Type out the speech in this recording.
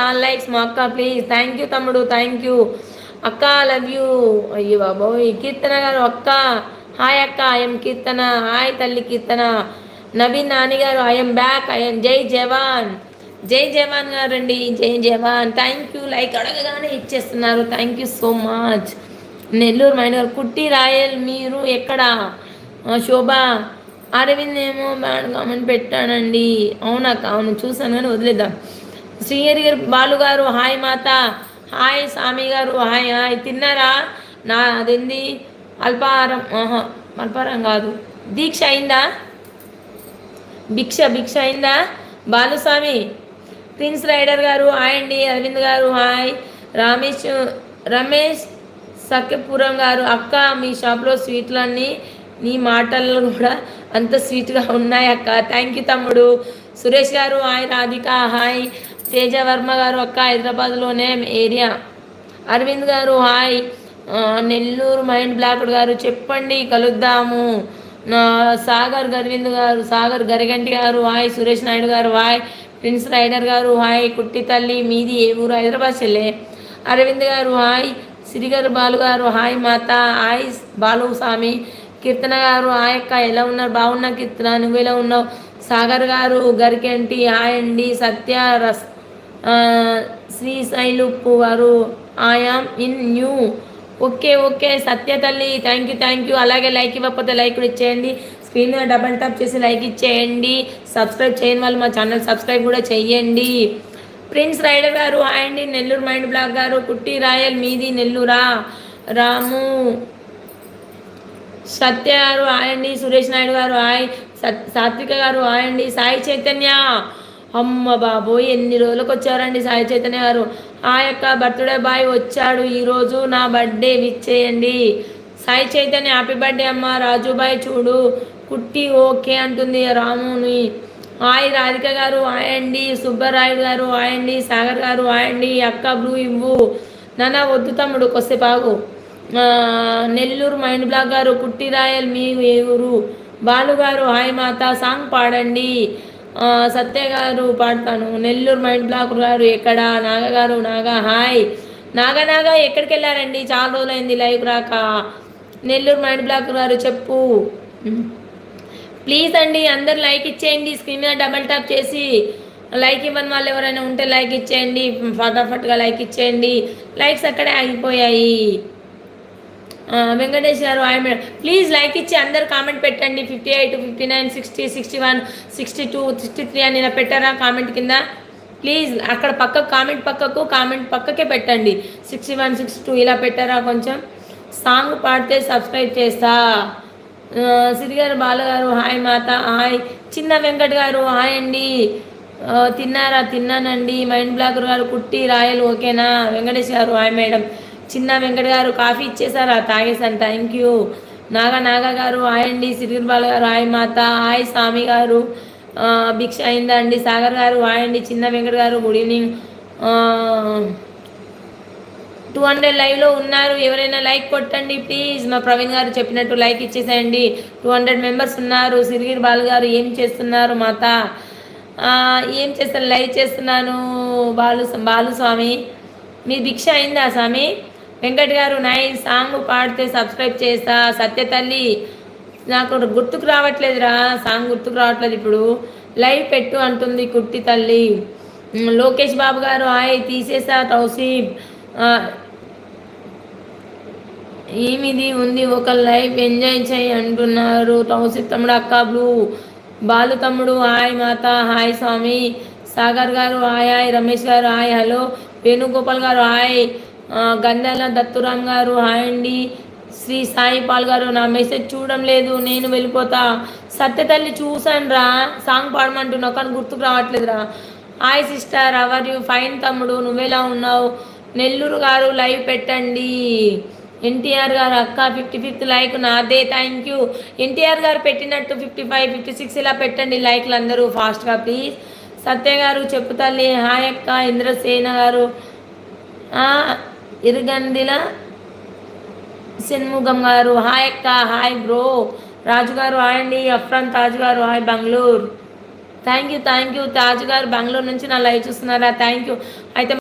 All likes మా అక్క please. Thank you తమ్ముడు, థ్యాంక్ యూ అక్క, లవ్ యూ. అయ్యో బాబోయ్, కీర్తన గారు అక్క హాయ్ అక్క, ఐఎమ్ కీర్తన. హాయ్ తల్లి కీర్తన. నవీన్ నాని గారు ఐఎమ్ బ్యాక్, ఐఎమ్ జై జవాన్. జై జవాన్ గారండి, జై జవాన్. Thank you. లైక్ అడగగానే ఇచ్చేస్తున్నారు, thank you so much. Nellore mind గారు కుట్టి రాయల్ మీరు ఎక్కడ? శోభ అరవింద్ ఏమో బ్యాడ్ కామెంట్ పెట్టానండి. అవునాక, అవును చూసాను కానీ వదిలేద్దాం. శ్రీహరి గారు బాలు గారు హాయ్ మాత. హాయ్ స్వామి గారు హాయ్ హాయ్. తిన్నారా? నా అదేంది అల్పాహారం, అల్పాహారం కాదు, దీక్ష అయిందా? భిక్ష అయిందా బాలుస్వామి? ప్రిన్స్ రైడర్ గారు హాయ్ అండి. అరవింద్ గారు హాయ్. రమేష్ సఖ్యపురం గారు అక్క మీ షాప్లో స్వీట్లన్నీ నీ మాటల్లో కూడా అంత స్వీట్గా ఉన్నాయి అక్క. థ్యాంక్ యూ తమ్ముడు. సురేష్ గారు హాయ్. రాధిక హాయ్. తేజ వర్మ గారు అక్క హైదరాబాద్లోనే ఏరియా. అరవింద్ గారు హాయ్. నెల్లూరు మైండ్ బ్లాక్డ్ గారు చెప్పండి కలుద్దాము. సాగర్ గర్వింద్ గారు, సాగర్ గరిగంటి గారు హాయ్. సురేష్ నాయుడు గారు హాయ్. ప్రిన్స్ రైడర్ గారు హాయ్. కుట్టి తల్లి మీది ఏ ఊరు? హైదరాబాద్ చెల్లె. అరవింద్ గారు హాయ్. సిరిగారు బాలు గారు హాయ్ మాత. హాయ్ బాలు స్వామి. కీర్తన గారు హాయ్ అక్క ఎలా ఉన్నారు? బాగున్నా కీర్తన, నువ్వు ఎలా ఉన్నావు? సాగర్ గారు గరికెంటి హాయ్ అండి. సత్య శ్రీశైలుప్పు గారు ఐఆమ్ ఇన్ న్యూ. ఓకే సత్య తల్లి థ్యాంక్ యూ. అలాగే లైక్ ఇవ్వకపోతే లైక్ కూడా ఇచ్చేయండి. స్క్రీన్ మీద డబల్ టాప్ చేసి లైక్ ఇచ్చేయండి. సబ్స్క్రైబ్ చేయని వాళ్ళు మా ఛానల్ సబ్స్క్రైబ్ కూడా చెయ్యండి. ప్రిన్స్ రైడర్ గారు హాయ్ అండి. నెల్లూరు మైండ్ బ్లాక్ గారు కుట్టి రాయల్ మీది నెల్లూరా? రాము సత్య గారు హాయ్ అండి. సురేష్ నాయుడు గారు హాయ్. సాత్విక గారు హాయ్ అండి. సాయి చైతన్య అమ్మ బాబోయ్ ఎన్ని రోజులకు వచ్చారండి సాయి చైతన్య గారు. హాయ్ అక్క బర్త్డే బాయ్ వచ్చాడు ఈరోజు, నా బర్త్డే విచ్ చేయండి. సాయి చైతన్య హ్యాపీ బర్త్డే అమ్మ. రాజుబాయ్ చూడు కుట్టి ఓకే అంటుంది రాముని. హాయ్ రాధిక గారు హాయ్ అండి. సుబ్బరాయుడు గారు హాయ్ అండి. సాగర్ గారు హాయ్ అండి. అక్క బ్లూ ఇవ్వు. నాన్న వద్దు తమ్ముడు కొద్దిసేపు. నెల్లూరు మైండ్ బ్లాక్ గారు కుట్టి రాయల్ మీ ఏ ఊరు? బాలు గారు హాయ్ మాత సాంగ్ పాడండి. సత్య గారు పాడతాను. నెల్లూరు మైండ్ బ్లాక్ గారు ఎక్కడ? నాగ గారు నాగా హాయ్. నాగా ఎక్కడికి వెళ్ళారండి? చాలా రోజులైంది లైవ్ రాక. నెల్లూరు మైండ్ బ్లాక్ గారు చెప్పు ప్లీజ్ అండి. అందరు లైక్ ఇచ్చేయండి. స్క్రీన్ మీద డబల్ టాప్ చేసి లైక్ ఇవ్వని వాళ్ళు ఎవరైనా ఉంటే లైక్ ఇచ్చేయండి. ఫటాఫట్గా లైక్ ఇచ్చేయండి. లైక్స్ అక్కడే ఆగిపోయాయి. వెంకటేష్ గారు హాయ్ మేడం. ప్లీజ్ లైక్ ఇచ్చి అందరు కామెంట్ పెట్టండి. 58, 59, 60, 61, 62, 63 అని ఇలా పెట్టారా కామెంట్ కింద? ప్లీజ్ అక్కడ పక్కకు కామెంట్ పక్కకే పెట్టండి. 61, 62 ఇలా పెట్టారా? కొంచెం సాంగ్ పాడితే సబ్స్క్రైబ్ చేస్తా. సిరిగారు బాలగారు హాయ్ మాత హాయ్. చిన్న వెంకట్ గారు హాయ్ అండి. తిన్నారా? తిన్నానండి. మైండ్ బ్లాక్ గారు కుట్టి రాయల్ ఓకేనా? వెంకటేష్ గారు హాయ్ మేడం. చిన్న వెంకట్ గారు కాఫీ ఇచ్చేసారా? తాగేసాను thank you. Naga garu hi అండి. సిరిగిరి బాల గారు హాయ్ మాత హాయ్. స్వామి గారు భిక్ష అయిందా అండి. సాగర్ గారు హాయ్ అండి. చిన్న వెంకట్ గారు గుడ్ ఈవినింగ్. 200 లైవ్లో ఉన్నారు. ఎవరైనా లైక్ కొట్టండి ప్లీజ్. మా ప్రవీణ్ గారు చెప్పినట్టు లైక్ ఇచ్చేసేయండి. 200 మెంబర్స్ ఉన్నారు. సిరిగిరి బాలు గారు ఏం చేస్తున్నారు మాత? ఏం చేస్తాను లైవ్ చేస్తున్నాను. బాలు స్వామి మీ భిక్ష అయిందా స్వామి? వెంకట్ గారు నైస్ సాంగ్ పాడితే సబ్స్క్రైబ్ చేస్తా. సత్య తల్లి నాకు గుర్తుకు రావట్లేదురా, సాంగ్ గుర్తుకు రావట్లేదు. ఇప్పుడు లైవ్ పెట్టు అంటుంది కుట్టి తల్లి. లోకేష్ బాబు గారు హాయ్. తీసేసా తౌసీబ్. ఏమిది ఉంది ఒక లైవ్ ఎంజాయ్ చేయి అంటున్నారు. తౌసీబ్ తమ్ముడు అక్క బ్లూ. బాలు తమ్ముడు హాయ్ మాత హాయ్ స్వామి. సాగర్ గారు హాయ్ హాయ్. రమేష్ గారు హాయ్ హలో. వేణుగోపాల్ గారు హాయ్. గంధాల దత్తురామ్ గారు హాయ్ అండి. శ్రీ సాయి పాల్ గారు నా మెసేజ్ చూడడం లేదు నేను వెళ్ళిపోతా. సత్య తల్లి చూసాను రా, సాంగ్ పాడమంటున్నావు కానీ గుర్తుకు రావట్లేదురా. Hi sister how are you? Fine తమ్ముడు నువ్వెలా ఉన్నావు? నెల్లూరు గారు లైవ్ పెట్టండి. ఎన్టీఆర్ గారు అక్క 55th లైక్ నాదే థ్యాంక్ యూ. ఎన్టీఆర్ గారు పెట్టినట్టు 55, 56 ఇలా పెట్టండి లైక్లు అందరూ ఫాస్ట్గా ప్లీజ్. సత్య గారు చెప్పు తల్లి హాయ్ అక్క. ఇంద్రసేన గారు ఇరుగందిల షణ్ముఖం గారు హాయ్ అక్క హాయ్ బ్రో. రాజు గారు హాయ్ అండి. అఫ్రాన్ తాజ్ గారు hi Bengaluru. Thank you Taj గారు బెంగళూరు నుంచి నా లైవ్ చూస్తున్నారా? Thank you. అయితే